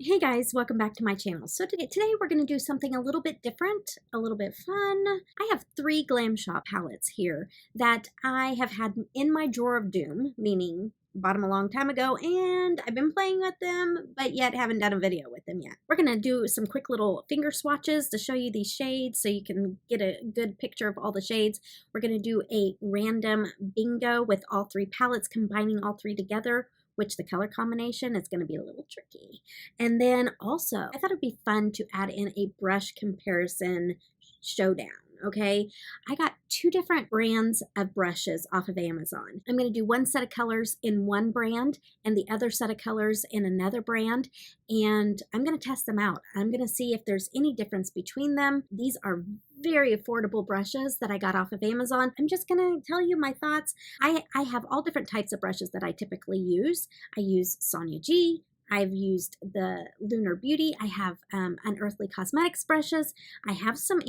Hey guys, welcome back to my channel. So today we're going to do something a little bit different, a little bit fun. I have 3 Glam Shop palettes here that I have had in my drawer of doom, meaning bought them a long time ago and I've been playing with them, but yet haven't done a video with them yet. We're going to do some quick little finger swatches to show you these shades so you can get a good picture of all the shades. We're going to do a random bingo with all 3 palettes, combining all 3 together, which the color combination is going to be a little tricky. And then also, I thought it'd be fun to add in a brush comparison showdown. Okay, I got 2 different brands of brushes off of Amazon. I'm going to do one set of colors in one brand and the other set of colors in another brand, and I'm going to test them out. I'm going to see if there's any difference between them. These are very affordable brushes that I got off of Amazon. I'm just going to tell you my thoughts. I have all different types of brushes that I typically use. I use Sonia G. I've used the Lunar Beauty. I have Unearthly Cosmetics brushes. I have some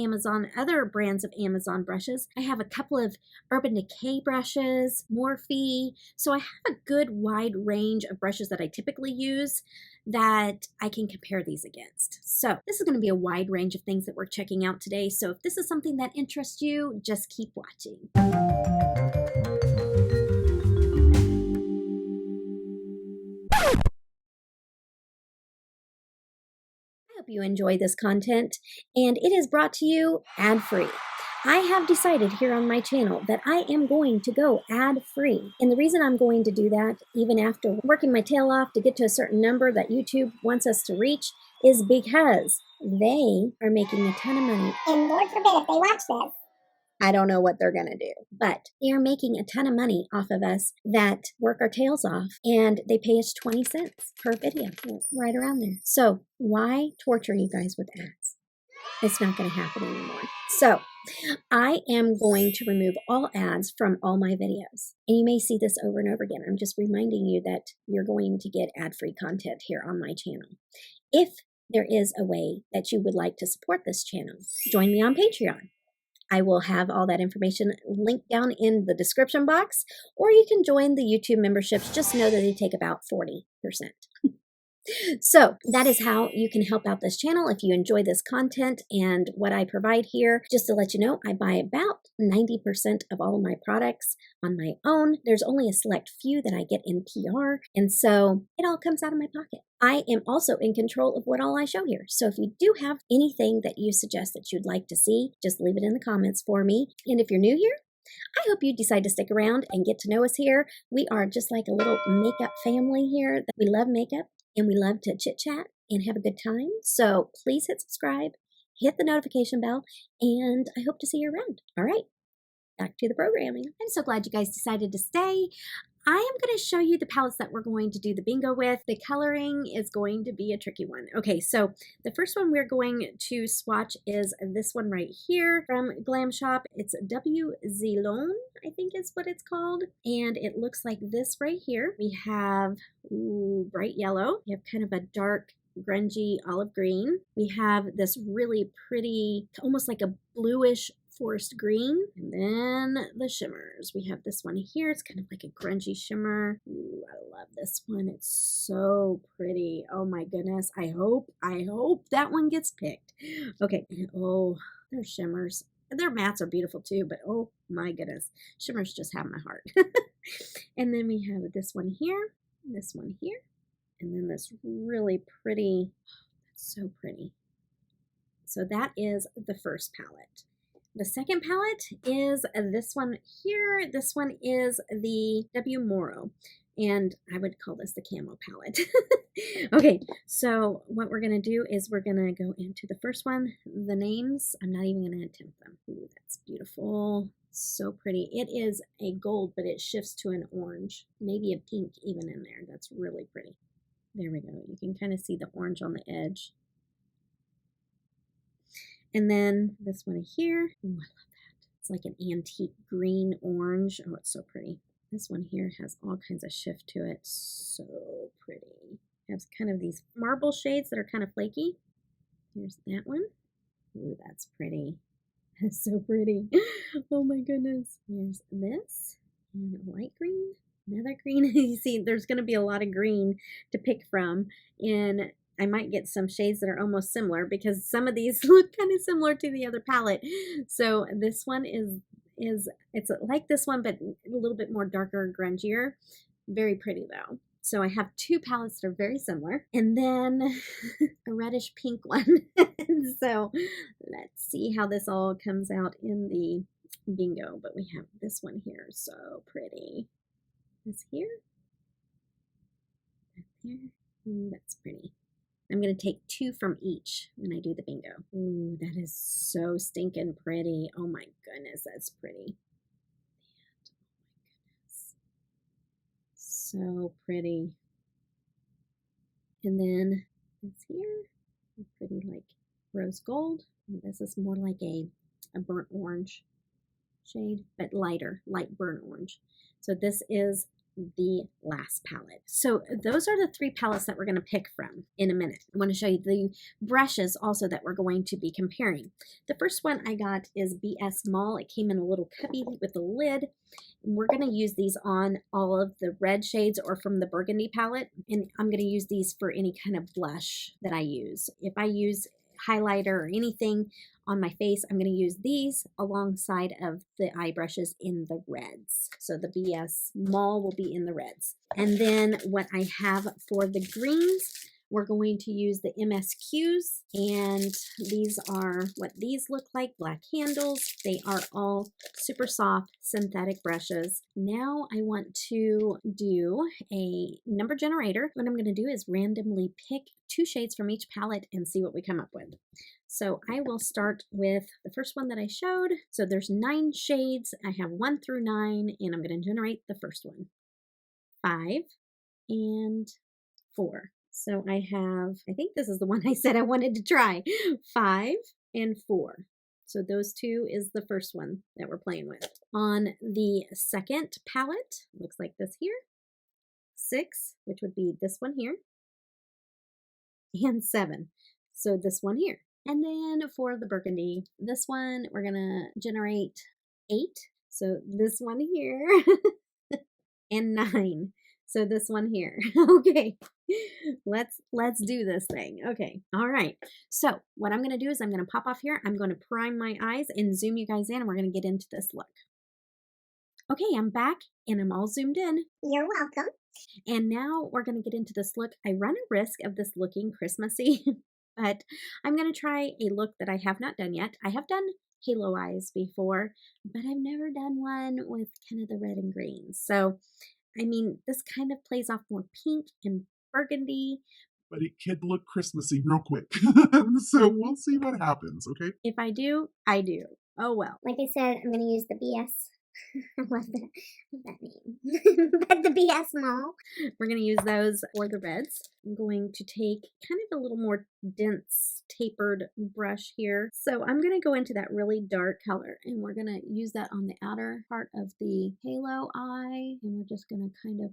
other brands of Amazon brushes. I have a couple of Urban Decay brushes, Morphe. So I have a good wide range of brushes that I typically use that I can compare these against. So this is going to be a wide range of things that we're checking out today. So if this is something that interests you, just keep watching. I hope you enjoy this content, and it is brought to you ad-free. I have decided here on my channel that I am going to go ad-free. And the reason I'm going to do that, even after working my tail off to get to a certain number that YouTube wants us to reach, is because they are making a ton of money. And Lord forbid if they watch this. I don't know what they're going to do, but they are making a ton of money off of us that work our tails off, and they pay us 20 cents per video, right around there. So why torture you guys with ads? It's not going to happen anymore. So I am going to remove all ads from all my videos. And you may see this over and over again. I'm just reminding you that you're going to get ad-free content here on my channel. If there is a way that you would like to support this channel, join me on Patreon. I will have all that information linked down in the description box, or you can join the YouTube memberships. Just know that they take about 40%. So that is how you can help out this channel if you enjoy this content and what I provide here. Just to let you know, I buy about 90% of all of my products on my own. There's only a select few that I get in PR, and so it all comes out of my pocket. I am also in control of what all I show here. So if you do have anything that you suggest that you'd like to see, just leave it in the comments for me. And if you're new here, I hope you decide to stick around and get to know us here. We are just like a little makeup family here. We love makeup and we love to chit chat and have a good time. So please hit subscribe, hit the notification bell, and I hope to see you around. All right, back to the programming. I'm so glad you guys decided to stay. I am going to show you the palettes that we're going to do the bingo with. The coloring is going to be a tricky one. Okay, so the first one we're going to swatch is this one right here from Glam Shop. It's W Zilon, I think is what it's called. And it looks like this right here. We have bright yellow. We have kind of a dark grungy olive green. We have this really pretty, almost like a bluish forest green, and then the shimmers. We have this one here. It's kind of like a grungy shimmer. Ooh, I love this one. It's so pretty. Oh my goodness. I hope that one gets picked. Okay. Oh, they're shimmers. Their mattes are beautiful too, but oh my goodness. Shimmers just have my heart. And then we have this one here, this one here, and then this really pretty, that's so pretty. So that is the first palette. The second palette is this one here. This one is the W Moro, and I would call this the camo palette. Okay, so what we're going to do is we're going to go into the first one. The names, I'm not even going to attempt them. Ooh, that's beautiful. So pretty. It is a gold, but it shifts to an orange, maybe a pink even in there. That's really pretty. There we go. You can kind of see the orange on the edge. And then this one here, ooh, I love that. It's like an antique green orange. Oh, it's so pretty. This one here has all kinds of shift to it. So pretty. It has kind of these marble shades that are kind of flaky. Here's that one. Ooh, that's pretty. That's so pretty. Oh my goodness. Here's this. And a light green. Another green. You see, there's going to be a lot of green to pick from in I might get some shades that are almost similar because some of these look kind of similar to the other palette. So this one is it's like this one, but a little bit more darker, grungier. Very pretty though. So I have two palettes that are very similar, and then a reddish pink one. So let's see how this all comes out in the bingo. But we have this one here, so pretty. This here, that there. Ooh, that's pretty. I'm going to take two from each when I do the bingo. Ooh, that is so stinking pretty. Oh my goodness, that's pretty. So pretty. And then this here, pretty like rose gold. And this is more like a burnt orange shade, but lighter, light burnt orange. So this is the last palette. So those are the three palettes that we're going to pick from in a minute. I want to show you the brushes also that we're going to be comparing. The first one I got is BS Mall. It came in a little cubby with a lid. And we're going to use these on all of the red shades or from the burgundy palette. And I'm going to use these for any kind of blush that I use. If I use highlighter or anything on my face, I'm going to use these alongside of the eye brushes in the reds. So the BS Mall will be in the reds. And then what I have for the greens, we're going to use the MSQs, and these are what these look like, black handles. They are all super soft synthetic brushes. Now I want to do a number generator. What I'm going to do is randomly pick two shades from each palette and see what we come up with. So I will start with the first one that I showed. So there's 9 shades. I have 1 through 9, and I'm going to generate the first one. 5 and 4. So I have, I think this is the one I said I wanted to try. 5 and 4. So those two is the first one that we're playing with. On the second palette, looks like this here. 6, which would be this one here. And 7. So this one here. And then for the burgundy, this one, we're going to generate 8. So this one here. And 9. So this one here. Okay. Let's do this thing. Okay. All right. So what I'm going to do is I'm going to pop off here. I'm going to prime my eyes and zoom you guys in, and we're going to get into this look. Okay, I'm back and I'm all zoomed in. You're welcome. And now we're going to get into this look. I run a risk of this looking Christmassy, but I'm going to try a look that I have not done yet. I have done halo eyes before, but I've never done one with kind of the red and green. So, I mean, this kind of plays off more pink and burgundy. But it can look Christmassy real quick. So we'll see what happens, okay? If I do, I do. Oh, well. Like I said, I'm going to use the BS. I love that name. But the BS Mall. We're going to use those for the reds. I'm going to take kind of a little more dense tapered brush here. So I'm going to go into that really dark color, and we're going to use that on the outer part of the halo eye. And we're just going to kind of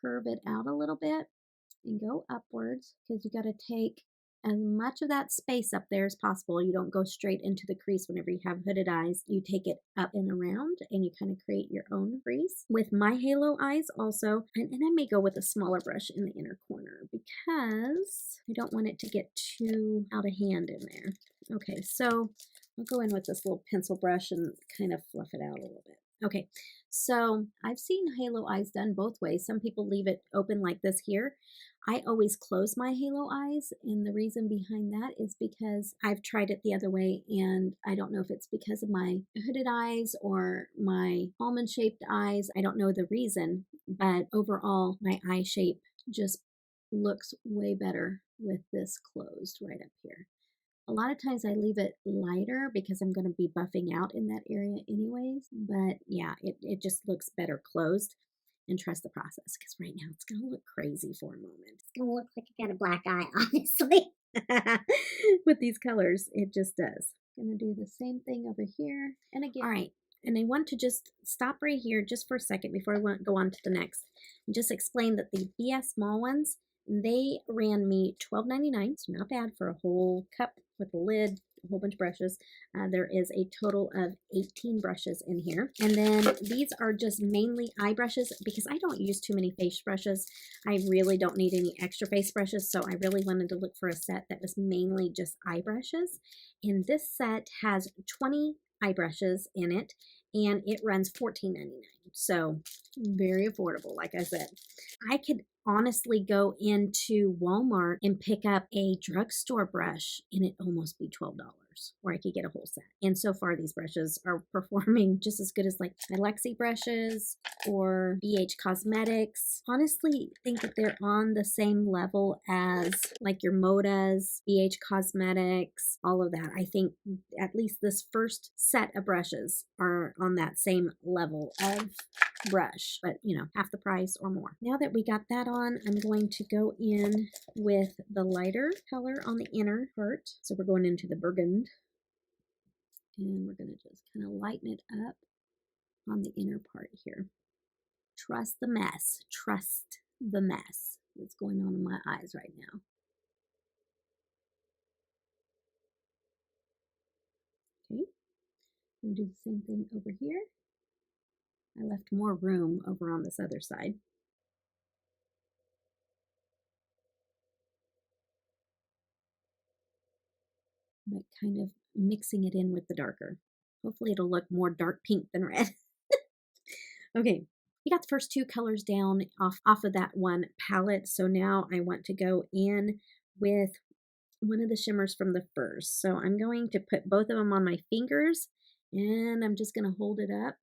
curve it out a little bit and go upwards, because you got to take as much of that space up there as possible. You don't go straight into the crease whenever you have hooded eyes. You take it up and around, and you kind of create your own crease. With my halo eyes also, and I may go with a smaller brush in the inner corner because I don't want it to get too out of hand in there. Okay, so I'll go in with this little pencil brush and kind of fluff it out a little bit. Okay, so I've seen halo eyes done both ways. Some people leave it open like this here. I always close my halo eyes, and the reason behind that is because I've tried it the other way, and I don't know if it's because of my hooded eyes or my almond-shaped eyes. I don't know the reason, but overall, my eye shape just looks way better with this closed right up here. A lot of times I leave it lighter because I'm going to be buffing out in that area anyways, but yeah, it just looks better closed. And trust the process, because right now it's going to look crazy for a moment. It's going to look like you got a black eye, honestly. With these colors, it just does. I'm going to do the same thing over here. And again, all right. And I want to just stop right here just for a second before I go on to the next. And just explain that the BS Small ones, they ran me $12.99. So not bad for a whole cup with a lid a whole bunch of brushes. There is a total of 18 brushes in here. And then these are just mainly eye brushes because I don't use too many face brushes. I really don't need any extra face brushes, so I really wanted to look for a set that was mainly just eye brushes. And this set has 20 eye brushes in it, and it runs $14.99. So very affordable, like I said. I could honestly go into Walmart and pick up a drugstore brush and it almost be $12, or I could get a whole set. And so far these brushes are performing just as good as like my Lexi brushes or BH Cosmetics. Honestly, think that they're on the same level as like your Modas, BH Cosmetics, all of that. I think at least this first set of brushes are on that same level of brush, but you know, half the price or more. Now that we got that on, I'm going to go in with the lighter color on the inner part. So we're going into the burgundy, and we're going to just kind of lighten it up on the inner part here. Trust the mess. Trust the mess that's going on in my eyes right now. Okay, I'm going to do the same thing over here. I left more room over on this other side. But kind of mixing it in with the darker. Hopefully it'll look more dark pink than red. Okay, we got the first two colors down off of that one palette. So now I want to go in with one of the shimmers from the first. So I'm going to put both of them on my fingers and I'm just going to hold it up.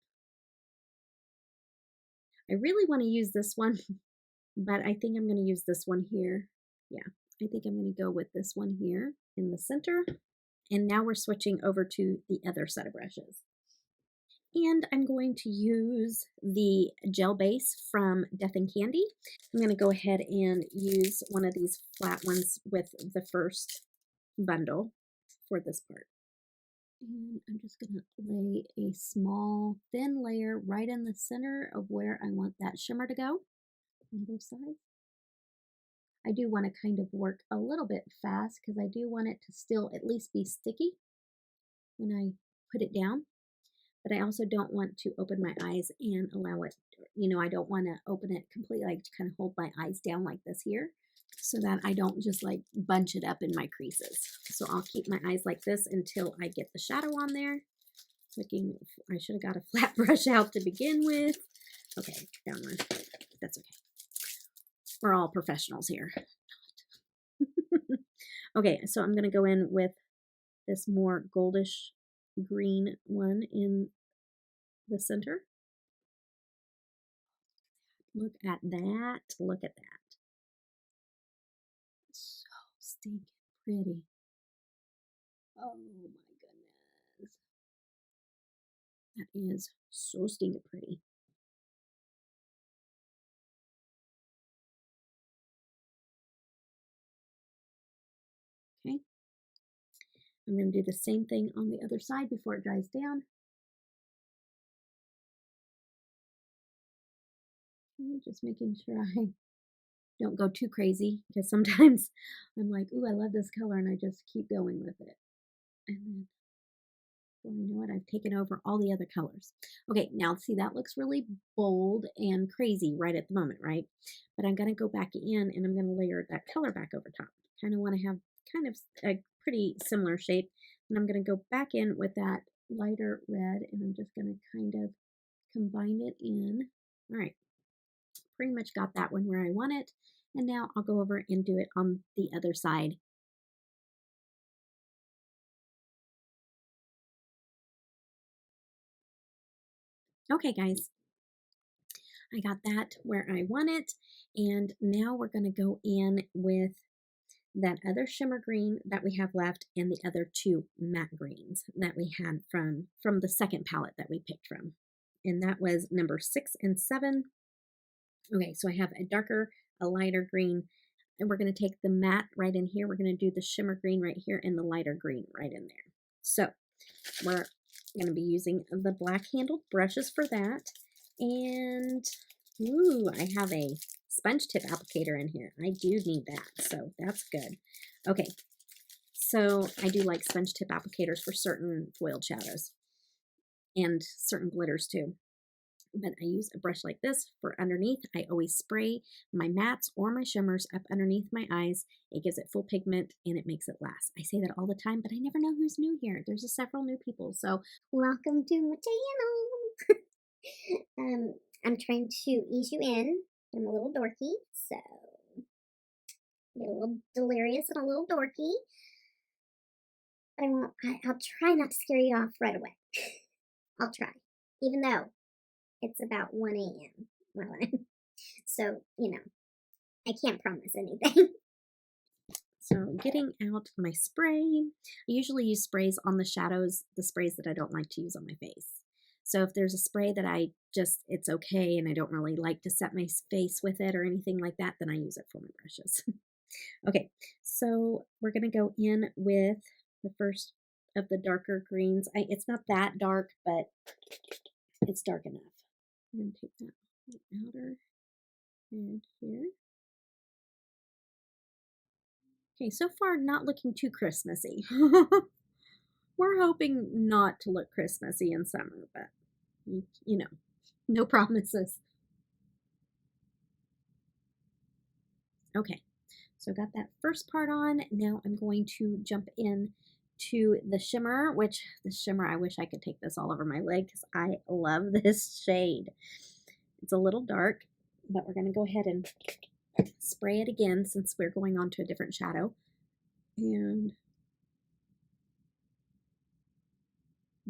I really want to use this one, but I think I'm going to use this one here. Yeah, I think I'm going to go with this one here in the center. And now we're switching over to the other set of brushes. And I'm going to use the gel base from Death and Candy. I'm going to go ahead and use one of these flat ones with the first bundle for this part. And I'm just going to lay a small thin layer right in the center of where I want that shimmer to go on both sides. I do want to kind of work a little bit fast because I do want it to still at least be sticky when I put it down. But I also don't want to open my eyes and allow it, you know, I don't want to open it completely, like to kind of hold my eyes down like this here so that I don't just like bunch it up in my creases. So I'll keep my eyes like this until I get the shadow on there. Looking, I should have got a flat brush out to begin with. Okay, down one. That's okay. We're all professionals here. Okay, so I'm going to go in with this more goldish green one in the center. Look at that. Look at that. So stinking pretty. Oh my goodness. That is so stinking pretty. Okay. I'm going to do the same thing on the other side before it dries down. Just making sure I don't go too crazy because sometimes I'm like, ooh, I love this color and I just keep going with it. And then, well, you know what? I've taken over all the other colors. Okay, now see, that looks really bold and crazy right at the moment, right? But I'm going to go back in and I'm going to layer that color back over top. Kind of want to have kind of a pretty similar shape. And I'm going to go back in with that lighter red and I'm just going to kind of combine it in. All right, pretty much got that one where I want it. And now I'll go over and do it on the other side. Okay, guys, I got that where I want it. And now we're going to go in with that other shimmer green that we have left and the other two matte greens that we had from the second palette that we picked from. And that was number 6 and 7. Okay, so I have a darker, a lighter green, and we're going to take the matte right in here. We're going to do the shimmer green right here and the lighter green right in there. So we're going to be using the black handled brushes for that. And ooh, I have a sponge tip applicator in here. I do need that, so that's good. Okay, So I do like sponge tip applicators for certain foiled shadows and certain glitters too. But I use a brush like this for underneath. I always spray my mattes or my shimmers up underneath my eyes. It gives it full pigment and it makes it last. I say that all the time, but I never know who's new here. There's several new people, so welcome to my channel. I'm trying to ease you in. I'm a little dorky, so get a little delirious and a little dorky. But I won't. I'll try not to scare you off right away. I'll try, even though it's about 1 a.m. Well, so, you know, I can't promise anything. So getting out my spray, I usually use sprays on the shadows, the sprays that I don't like to use on my face. So if there's a spray that it's okay and I don't really like to set my face with it or anything like that, then I use it for my brushes. Okay, so we're going to go in with the first of the darker greens. It's not that dark, but it's dark enough. I'm going to take that outer and here. Okay, so far not looking too Christmassy. We're hoping not to look Christmassy in summer, but you know, no promises. Okay, so got that first part on. Now I'm going to jump in to the shimmer, which the shimmer, I wish I could take this all over my leg because I love this shade. It's a little dark, but we're going to go ahead and spray it again since we're going on to a different shadow. And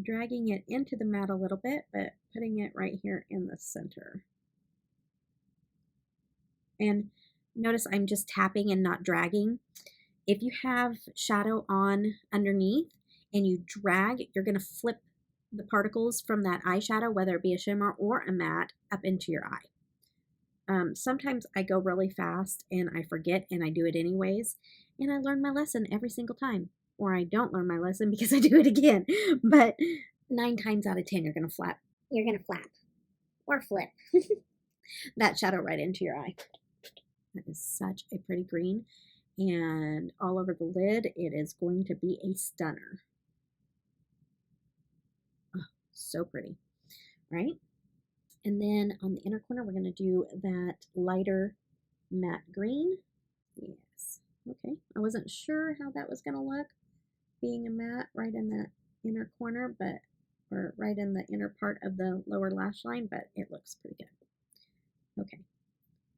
dragging it into the mat a little bit, but putting it right here in the center. And notice I'm just tapping and not dragging. If you have shadow on underneath and you drag, you're going to flip the particles from that eyeshadow, whether it be a shimmer or a matte, up into your eye. Sometimes I go really fast and I forget and I do it anyways, and I learn my lesson every single time. Or I don't learn my lesson because I do it again. But 9 times out of 10, you're going to flap. You're going to flap or flip that shadow right into your eye. That is such a pretty green. And all over the lid, it is going to be a stunner. Oh, so pretty, right? And then on the inner corner, we're going to do that lighter matte green. Yes. Okay. I wasn't sure how that was going to look, being a matte right in that inner corner, or right in the inner part of the lower lash line, but it looks pretty good. Okay.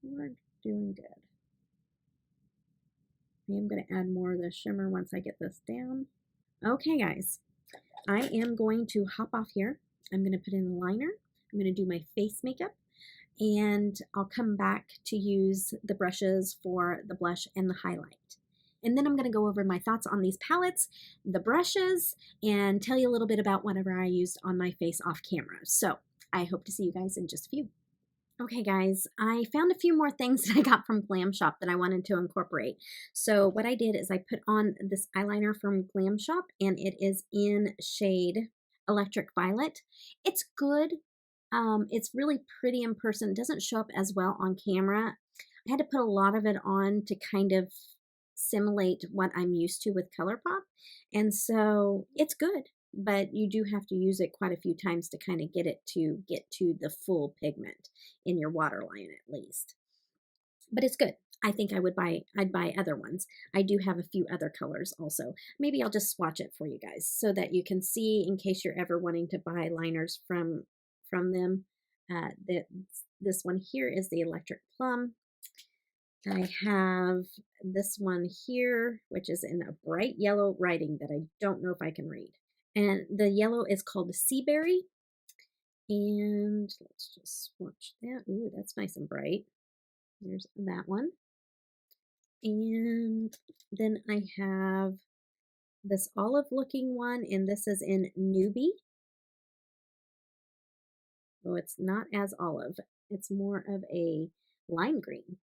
We're doing good. I am going to add more of the shimmer once I get this down. Okay, guys. I am going to hop off here. I'm going to put in a liner. I'm going to do my face makeup, and I'll come back to use the brushes for the blush and the highlight. And then I'm going to go over my thoughts on these palettes, the brushes, and tell you a little bit about whatever I used on my face off camera. So I hope to see you guys in just a few. Okay, guys, I found a few more things that I got from Glam Shop that I wanted to incorporate. So what I did is I put on this eyeliner from Glam Shop, and it is in shade Electric Violet. It's good. It's really pretty in person. It doesn't show up as well on camera. I had to put a lot of it on to kind of simulate what I'm used to with ColourPop, and so it's good. But you do have to use it quite a few times to kind of get to the full pigment in your waterline at least. But it's good. I think I'd buy other ones. I do have a few other colors also. Maybe I'll just swatch it for you guys so that you can see in case you're ever wanting to buy liners from them. This one here is the Electric Plum. I have this one here, which is in a bright yellow writing that I don't know if I can read. And the yellow is called Sea Berry. And let's just swatch that. Ooh, that's nice and bright. There's that one. And then I have this olive looking one, and this is in Newbie. Oh, it's not as olive. It's more of a lime green.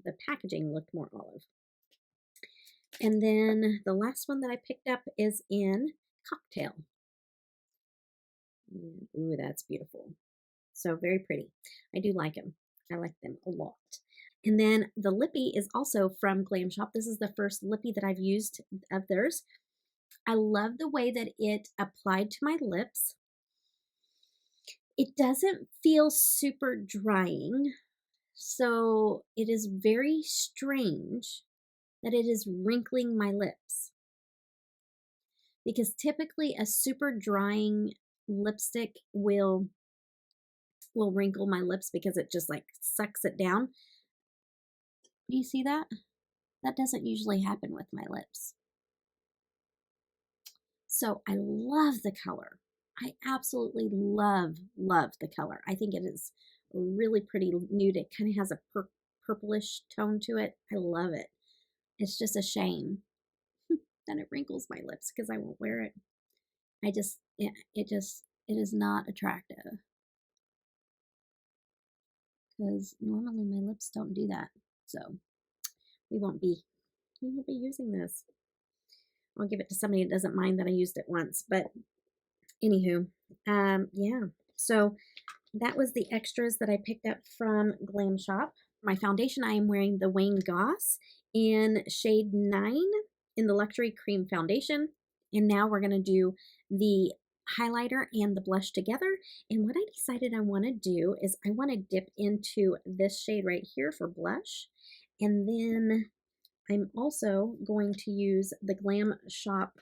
The packaging looked more olive. And then the last one that I picked up is in Cocktail. Ooh, that's beautiful. So very pretty. I do like them. I like them a lot. And then the lippy is also from Glam Shop. This is the first lippy that I've used of theirs. I love the way that it applied to my lips. It doesn't feel super drying, so it is very strange that it is wrinkling my lips. Because typically a super drying lipstick will wrinkle my lips because it just like sucks it down. Do you see that? That doesn't usually happen with my lips. So I love the color. I absolutely love the color. I think it is a really pretty nude. It kind of has a purplish tone to it. I love it. It's just a shame that it wrinkles my lips because I won't wear it. It is not attractive. Because normally my lips don't do that. So we won't be using this. I'll give it to somebody that doesn't mind that I used it once. But anywho, yeah. So that was the extras that I picked up from Glam Shop. My foundation, I am wearing the Wayne Goss in shade 9 in the Luxury Cream Foundation. And now we're going to do the highlighter and the blush together. And what I decided I want to do is I want to dip into this shade right here for blush. And then I'm also going to use the Glam Shop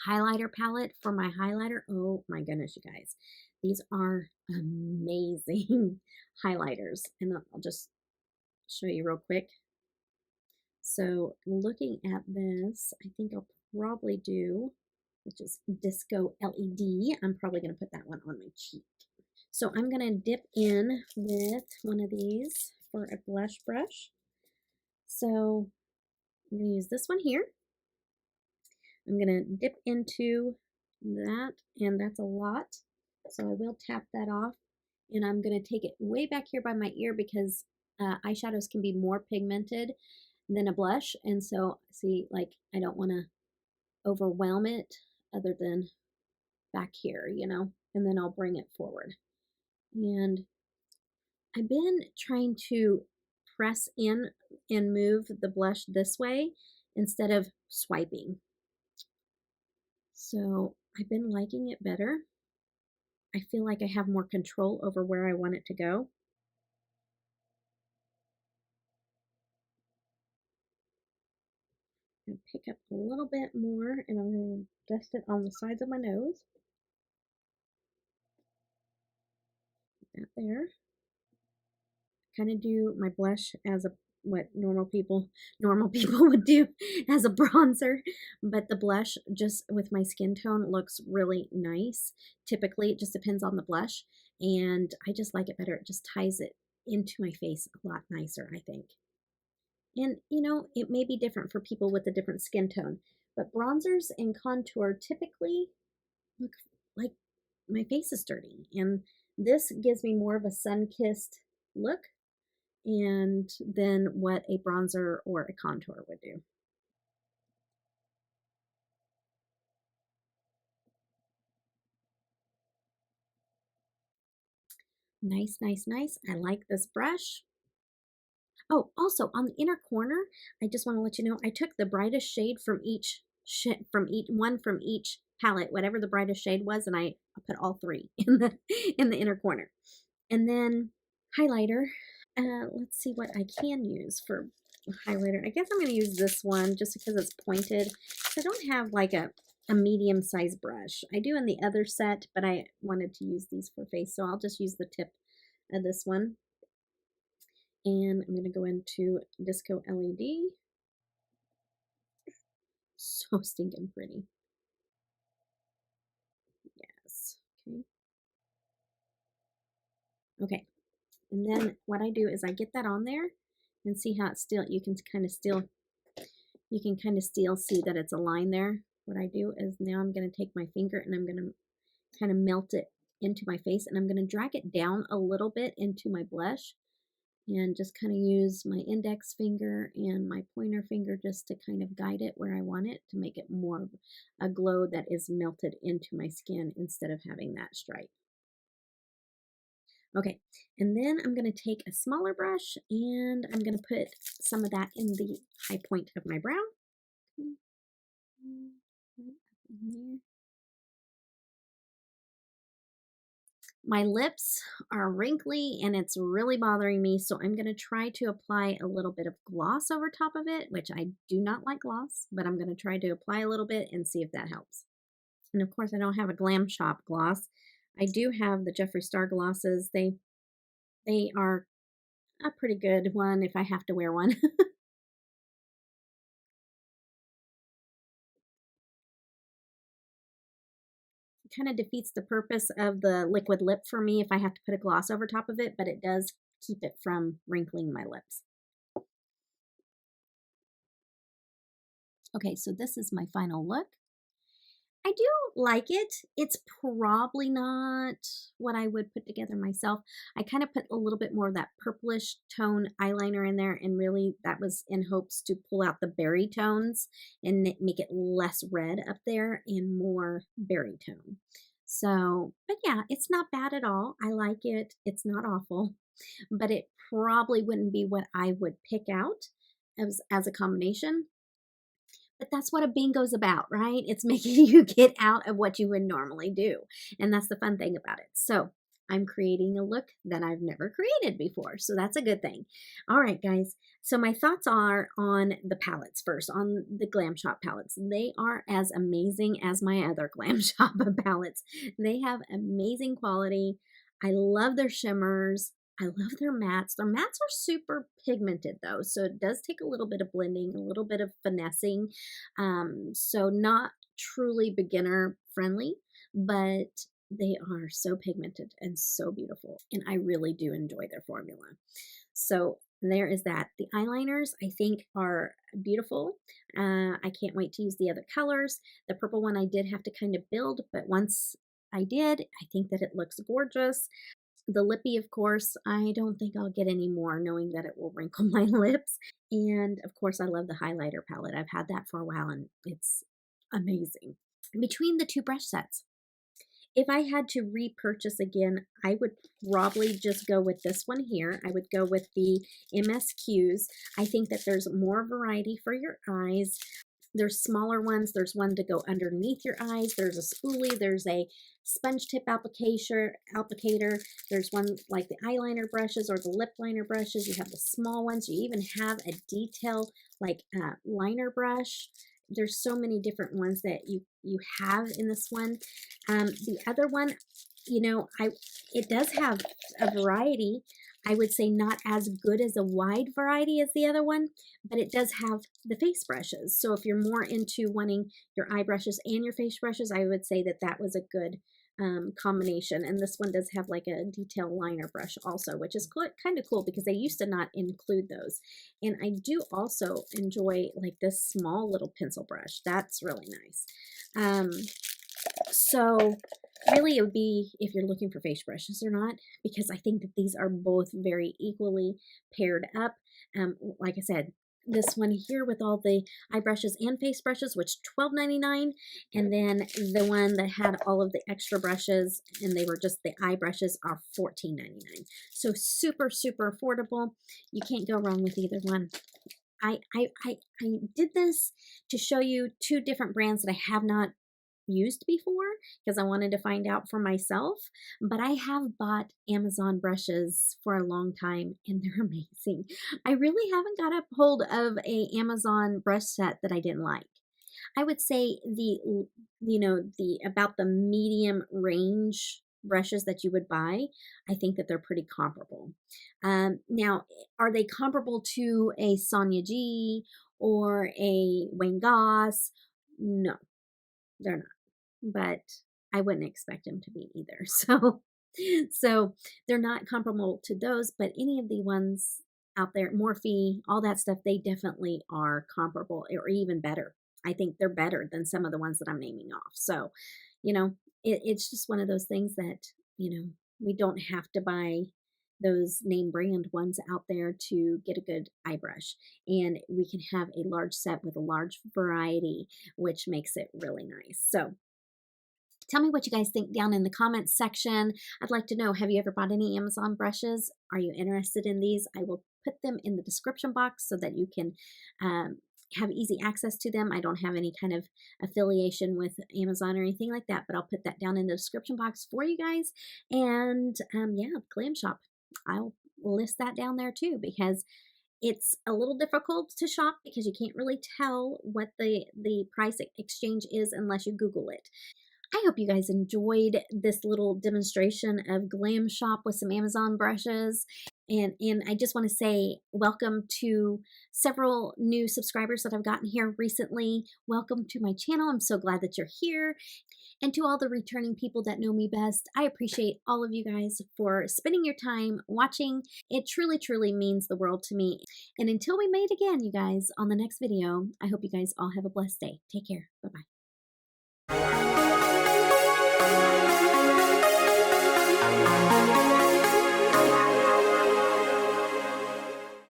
highlighter palette for my highlighter. Oh my goodness, you guys. These are amazing highlighters. And I'll just show you real quick. So looking at this, I think I'll probably do, which is Disco LED. I'm probably going to put that one on my cheek. So I'm going to dip in with one of these for a blush brush. So I'm going to use this one here. I'm going to dip into that, and that's a lot. So I will tap that off, and I'm going to take it way back here by my ear because eyeshadows can be more pigmented than a blush. And so, see, like, I don't want to overwhelm it other than back here, you know, and then I'll bring it forward. And I've been trying to press in and move the blush this way instead of swiping. So I've been liking it better. I feel like I have more control over where I want it to go. I'm going to pick up a little bit more and I'm going to dust it on the sides of my nose. Put that there. Kind of do my blush as what normal people would do as a bronzer, but the blush just with my skin tone looks really nice. Typically it just depends on the blush, and I just like it better. It just ties it into my face a lot nicer, I think. And you know, it may be different for people with a different skin tone, but bronzers and contour typically look like my face is dirty, and this gives me more of a sun-kissed look and then what a bronzer or a contour would do. Nice, nice, nice. I like this brush. Oh, also on the inner corner, I just want to let you know I took the brightest shade from each one from each palette, whatever the brightest shade was, and I put all 3 in the inner corner. And then highlighter. Let's see what I can use for highlighter. I guess I'm going to use this one just because it's pointed. I don't have like a medium sized brush. I do in the other set, but I wanted to use these for face, so I'll just use the tip of this one. And I'm going to go into Disco LED. So stinking pretty. Yes. Okay. Okay. And then what I do is I get that on there and see how it's still, you can kind of still see that it's a line there. What I do is now I'm going to take my finger and I'm going to kind of melt it into my face, and I'm going to drag it down a little bit into my blush and just kind of use my index finger and my pointer finger just to kind of guide it where I want it to make it more of a glow that is melted into my skin instead of having that stripe. Okay, and then I'm going to take a smaller brush and I'm going to put some of that in the high point of my brow. My lips are wrinkly and it's really bothering me, so I'm going to try to apply a little bit of gloss over top of it, which I do not like gloss, but I'm going to try to apply a little bit and see if that helps. And of course, I don't have a Glam Shop gloss. I do have the Jeffree Star glosses. They are a pretty good one if I have to wear one. Kind of defeats the purpose of the liquid lip for me if I have to put a gloss over top of it, but it does keep it from wrinkling my lips. Okay, so this is my final look. I do like it. It's probably not what I would put together myself. I kind of put a little bit more of that purplish tone eyeliner in there, and really that was in hopes to pull out the berry tones and make it less red up there and more berry tone. So, but yeah, it's not bad at all. I like it. It's not awful, but it probably wouldn't be what I would pick out as a combination. But that's what a bingo's about, right? It's making you get out of what you would normally do. And that's the fun thing about it. So I'm creating a look that I've never created before. So that's a good thing. All right, guys. So my thoughts are on the palettes first, on the Glam Shop palettes. They are as amazing as my other Glam Shop palettes. They have amazing quality. I love their shimmers. I love their mattes. Their mattes are super pigmented though, so it does take a little bit of blending, a little bit of finessing. So not truly beginner friendly, but they are so pigmented and so beautiful, and I really do enjoy their formula. So there is that. The eyeliners I think are beautiful. I can't wait to use the other colors. The purple one I did have to kind of build, but once I did, I think that it looks gorgeous. The lippy, of course, I don't think I'll get any more knowing that it will wrinkle my lips. And of course, I love the highlighter palette. I've had that for a while and it's amazing. Between the two brush sets, if I had to repurchase again, I would probably just go with this one here. I would go with the MSQs. I think that there's more variety for your eyes. There's smaller ones. There's one to go underneath your eyes. There's a spoolie. There's a sponge tip applicator. There's one like the eyeliner brushes or the lip liner brushes. You have the small ones. You even have a detail like liner brush. There's so many different ones that you have in this one. The other one, you know, it does have a variety. I would say not as good as a wide variety as the other one, but it does have the face brushes. So if you're more into wanting your eye brushes and your face brushes, I would say that that was a good combination. And this one does have like a detail liner brush also, which is kind of cool because they used to not include those. And I do also enjoy like this small little pencil brush. That's really nice. So really it would be if you're looking for face brushes or not, because I think that these are both very equally paired up. Like I said, this one here with all the eye brushes and face brushes, which $12.99, and then the one that had all of the extra brushes and they were just the eye brushes are $14.99. So super, super affordable. You can't go wrong with either one. I did this to show you two different brands that I have not used before because I wanted to find out for myself, but I have bought Amazon brushes for a long time and they're amazing. I really haven't got a hold of a Amazon brush set that I didn't like. I would say the about the medium range brushes that you would buy, I think that they're pretty comparable. Now, are they comparable to a Sonia G or a Wayne Goss? No, they're not. But I wouldn't expect them to be either. So they're not comparable to those, but any of the ones out there, Morphe, all that stuff, they definitely are comparable or even better. I think they're better than some of the ones that I'm naming off. So, it's just one of those things that, we don't have to buy those name brand ones out there to get a good eye brush. And we can have a large set with a large variety, which makes it really nice. So Tell me what you guys think down in the comments section. I'd like to know, have you ever bought any Amazon brushes? Are you interested in these? I will put them in the description box so that you can have easy access to them. I don't have any kind of affiliation with Amazon or anything like that, but I'll put that down in the description box for you guys. And yeah, Glamshop, I'll list that down there too, because it's a little difficult to shop because you can't really tell what the price exchange is unless you Google it. I hope you guys enjoyed this little demonstration of Glamshop with some Amazon brushes. And I just want to say welcome to several new subscribers that I've gotten here recently. Welcome to my channel. I'm so glad that you're here. And to all the returning people that know me best, I appreciate all of you guys for spending your time watching. It truly, truly means the world to me. And until we meet again, you guys, on the next video, I hope you guys all have a blessed day. Take care. Bye-bye.